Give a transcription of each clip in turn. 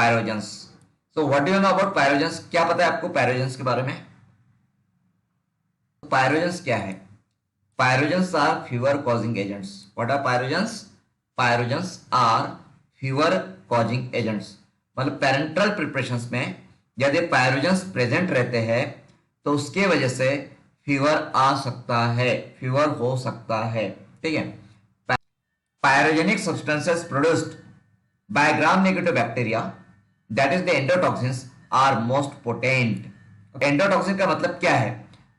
Pyrogens. So what do you know about pyrogens? क्या पता है आपको पायरोजेंस के बारे में? पायरोजेंस क्या है? Pyrogens are fever causing agents. What are pyrogens? Pyrogens are fever causing agents. मतलब पेरेंटल प्रिपरेशंस में यदि पायरोजेंस प्रेजेंट रहते हैं तो उसके वजह से फीवर आ सकता है, फीवर हो सकता है। ठीक है। Pyrogenic substances produced by gram-negative bacteria, that is the endotoxins, are most potent. Endotoxin का मतलब क्या है?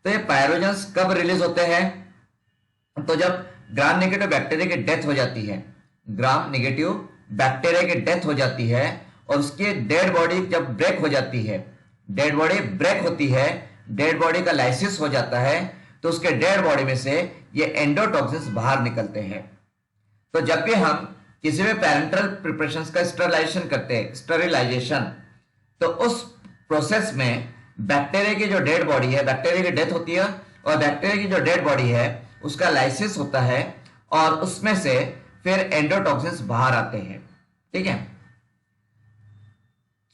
तो ये पायरोजेंस कब रिलीज होते हैं? तो जब ग्राम नेगेटिव बैक्टीरिया की डेथ हो जाती है, ग्राम नेगेटिव बैक्टीरिया की डेथ हो जाती है और उसकी डेड बॉडी जब ब्रेक हो जाती है, डेड बॉडी ब्रेक होती है, डेड बॉडी का लाइसिस हो जाता है, तो उसके डेड बॉडी में से ये एंडोटॉक्सिन्स बाहर निकलते हैं। तो जब भी हम किसी भी पेरेंटल प्रिपरेशंस का स्टरलाइजेशन करते हैं, स्टरलाइजेशन, तो उस प्रोसेस में बैक्टीरिया की जो डेड बॉडी है, बैक्टीरिया की डेथ होती है और बैक्टीरिया की जो डेड बॉडी है उसका लाइसिस होता है और उसमें से फिर एंडोटॉक्सिन्स बाहर आते हैं। ठीक है।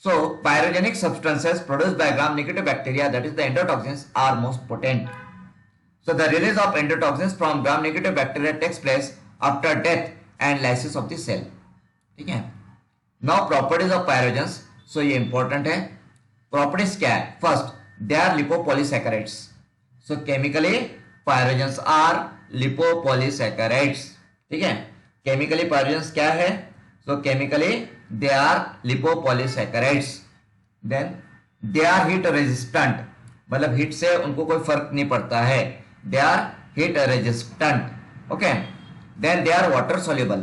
So pyrogenic substances produced by gram-negative bacteria, that is the endotoxins, are most potent. So the release of endotoxins from gram-negative bacteria takes place after death and lysis of the cell. ठीक है। Now properties of pyrogens. So ये important है। Properties क्या है? First, they are lipopolysaccharides. So chemically pyrogens are lipopolysaccharides. ठीक है। Chemically pyrogens क्या है? So chemically they are lipopolysaccharides. Then they are heat resistant. मतलब हीट से उनको कोई फर्क नहीं पड़ता है। They are heat resistant. Okay. Then they are water soluble.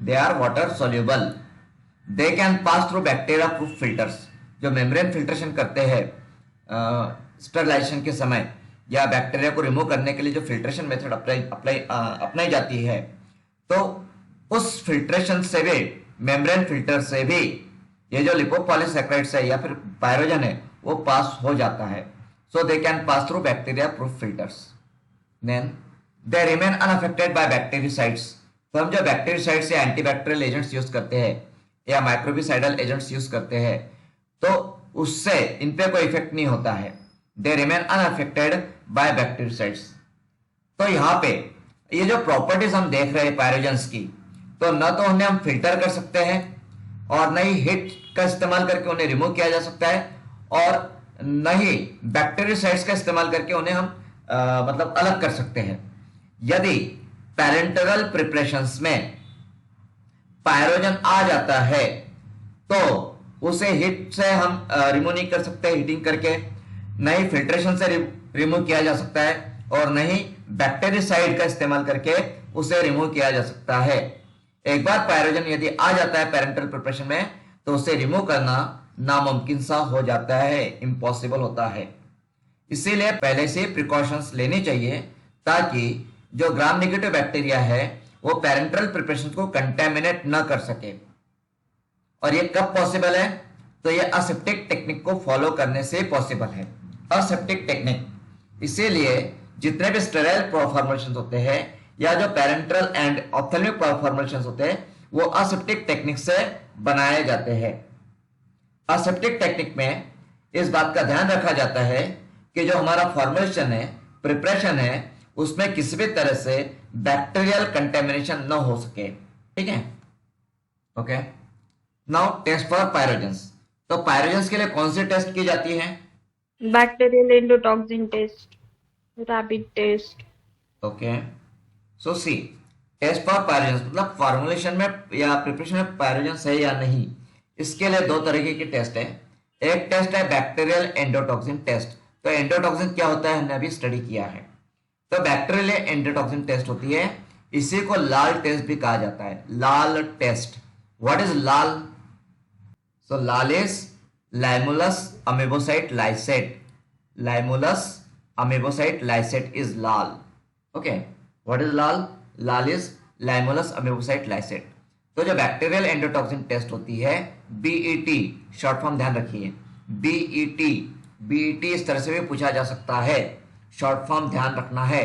They are water soluble. They can pass through bacteria proof filters. जो membrane filtration करते हैं स्टरलाइजेशन के समय या बैक्टीरिया को रिमूव करने के लिए जो फिल्ट्रेशन मेथड अपनाई जाती है, तो उस फिल्ट्रेशन से भी, मेम्ब्रेन फिल्टर से भी ये जो लिपोपॉलीसैकेराइड्स है या फिर पायरोजन है वो पास हो जाता है। So they can pass through bacteria proof filters. Then they remain unaffected by bactericides. तो हम जो बैक्टीरिसाइड्स या एंटीबैक्टीरियल एजेंट्स यूज करते हैं या माइक्रोबिसाइडल एजेंट्स यूज करते हैं तो उससे इन पे कोई इफेक्ट नहीं होता है। They remain unaffected by bactericides. तो यहाँ पे ये जो प्रॉपर्टीज हम देख रहे हैं पायरोजेंस की, तो न तो उन्हें हम फिल्टर कर सकते हैं और न ही हीट का इस्तेमाल करके उन्हें रिमूव किया जा सकता है और न ही बैक्टीरिसाइड्स का इस्तेमाल करके उन्हें हम मतलब अलग कर सकते हैं। यदि पैरेंटरल प्रिपरेशंस में पायरोजन आ जाता है तो उसे हीट से हम रिमूव नहीं कर सकते हीटिंग करके, न ही फिल्ट्रेशन से रिमूव किया जा सकता है और न ही बैक्टीरिसाइड का इस्तेमाल करके उसे रिमूव किया जा सकता है। एक बार पायरोजन यदि आ जाता है पैरेंटल प्रिपरेशन में तो उसे रिमूव करना नामुमकिन सा हो जाता है, इम्पॉसिबल होता है। इसीलिए पहले से प्रिकॉशंस लेनी चाहिए ताकि जो ग्राम नेगेटिव बैक्टीरिया है वो पैरेंटल प्रिपरेशन को कंटेमिनेट न कर सके। और ये कब पॉसिबल है? तो ये असेप्टिक टेक्निक को फॉलो करने से पॉसिबल है। असेप्टिक टेक्निक, इसीलिए जितने भी स्टेराइल फॉर्मुलेशंस होते हैं या जो पैरेंटल एंड ऑप्थेल्मिक फॉर्मुलेशंस होते हैं वो असेप्टिक टेक्निक से बनाए जाते हैं। असेप्टिक टेक्निक में इस बात का ध्यान रखा जाता है कि जो हमारा फॉर्मुलेशन है, प्रिपरेशन है, उसमें किसी भी तरह से बैक्टीरियल कंटेमिनेशन न हो सके। ठीक है। Okay. Now test for pyrogens. तो पायरोजेंस के लिए कौन सी टेस्ट की जाती है? Bacterial endotoxin test, rapid test. Okay. So see, test for pyrogens मतलब फॉर्मुलेशन में या प्रिपरेशन में पायरोजेंस है या नहीं, इसके लिए दो तरीके की टेस्ट है। एक टेस्ट है बैक्टीरियल एंडोटॉक्सिन टेस्ट। तो एंडोटॉक्सिन क्या होता है हमने अभी स्टडी किया है। तो बैक्टीरियल एंडोटॉक्सिन टेस्ट होती है, इसी को लाल टेस्ट भी कहा जाता है। LAL test. What is LAL? So LAL is limulus amebocyte lysate. Limulus amebocyte lysate is LAL. Okay. What is LAL? LAL is limulus amebocyte lysate. तो जो बैक्टीरियल एंडोटॉक्सिन टेस्ट होती है, बीईटी शॉर्ट फॉर्म ध्यान रखिए, BET. BET इस तरह से भी पूछा जा सकता है, शॉर्ट फॉर्म ध्यान रखना है।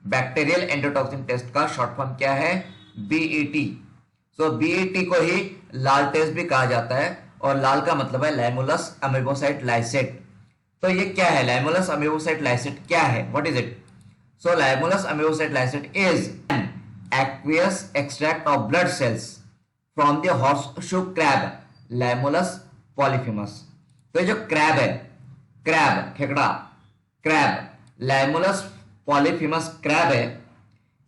बैक्टीरियल एंडोटॉक्सिन टेस्ट का शॉर्ट फॉर्म क्या है? बीईटी। सो बीईटी को ही लाल टेस्ट भी कहा जाता है और लाल का मतलब है लाइमुलस अमीबोसाइट लाइसेट। तो ये क्या है, लाइमुलस अमीबोसाइट लाइसेट क्या है, what is it? So limulus amebocyte lysate is an aqueous extract of blood cells from the horseshoe crab Limulus polyphemus। तो ये जो क्रैब है, crab Khekra, crab Limulus polyphemus crab है,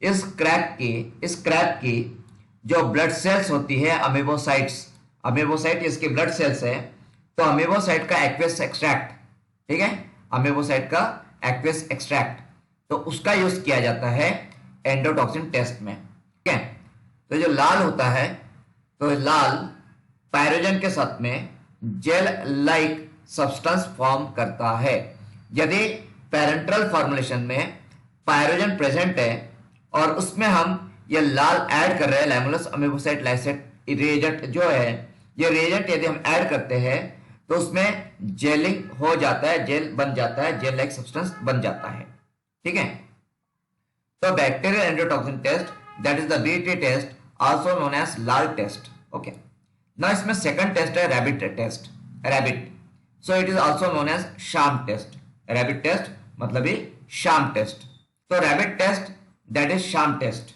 इस क्रैब की जो ब्लड सेल्स होती है अमीबोसाइट्स, अमीबोसाइट इसकी ब्लड सेल्स है, तो अमीबोसाइट का एक्वेस एक्सट्रैक्ट, ठीक है, अमीबोसाइट का एक्वेस एक्सट्रैक्ट, तो उसका यूज किया जाता है एंडोटॉक्सिन टेस्ट में, ठीक है। तो जो लाल होता है, तो लाल पायरोजन के साथ में जेल लाइक सब्सटेंस फॉर्म करता है। यदि पैरेंटल फॉर्मुलेशन में पायरोजन प्रेजेंट है और उसमें हम ये लाल ऐड कर रहे हैं, लाइमुलस अमीबोसाइट लाइसेट रिएजेंट जो है, ये रिएजेंट यदि हम ऐड करते हैं तो उसमें जेलिंग हो जाता है, जेल बन जाता है, जेल लाइक सब्सटेंस बन जाता है, ठीक है। तो bacterial endotoxin test, that is the BT test, also known as LAL test, okay. ना इसमें सेकंड टेस्ट है rabbit test, rabbit, so it is also known as sham test. Rabbit test मतलब ही शाम टेस्ट। तो rabbit test that is sham test.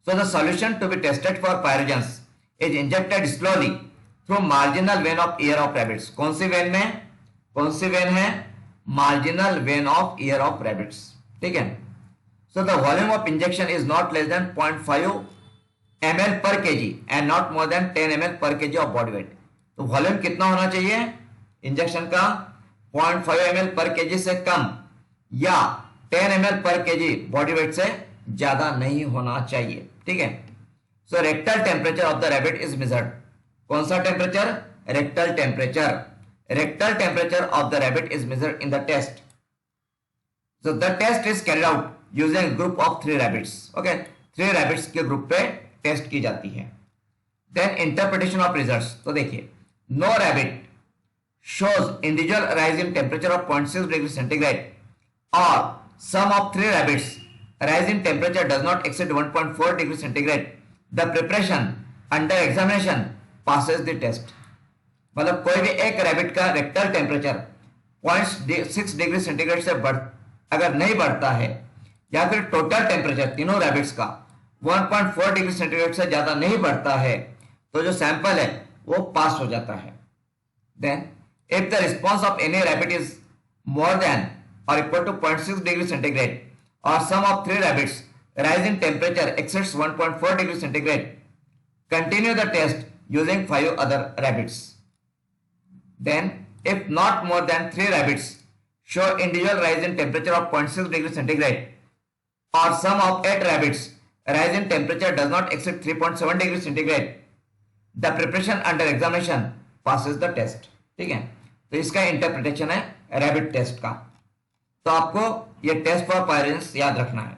So the solution to be tested for pyrogens is injected slowly through marginal vein of ear of rabbits। कौन सी when में, कौन सी when है, marginal when of year of rabbits, ठीक है। So the volume of injection is not less than 0.5 ml per kg and not more than 10 ml per kg of body weight। तो volume कितना होना चाहिए injection का, 0.5 ml per kg से कम या 10 ml per kg body weight से ज्यादा नहीं होना चाहिए, ठीक है। So rectal temperature of the rabbit is measured. कौन सा temperature, rectal temperature. Rectal temperature of the rabbit is measured in the test. So the test is carried out using group of 3 rabbits, okay, 3 rabbits के group पे test की जाती है। Then interpretation of results. तो देखिए, no rabbit shows individual rise in temperature of 0.6 degree centigrade or sum of 3 rabbits rise in temperature does not exceed 1.4 degree centigrade, the preparation under examination passes the test। मतलब कोई भी एक rabbit का rectal temperature 0.6 degree centigrade से अगर नहीं बढ़ता है, या फिर टोटल टेम्परेचर तीनों रैबिट्स का 1.4 डिग्री सेंटीग्रेड से ज्यादा नहीं बढ़ता है, तो जो सैंपल है वो पास हो जाता है। Then if the response of any rabbit is more than or equal to 0.6 degree centigrade or sum of 3 rabbits rise in temperature exceeds 1.4 degree centigrade, continue the test using 5 other rabbits। Then if not more than 3 rabbits show individual rise in temperature of 0.6 degree centigrade or sum of 8 rabbits rise in temperature does not exceed 3.7 degree centigrade, the preparation under examination passes the test, ठीक है। तो इसका interpretation है rabbit test का। तो आपको ये test for pyrogens याद रखना है।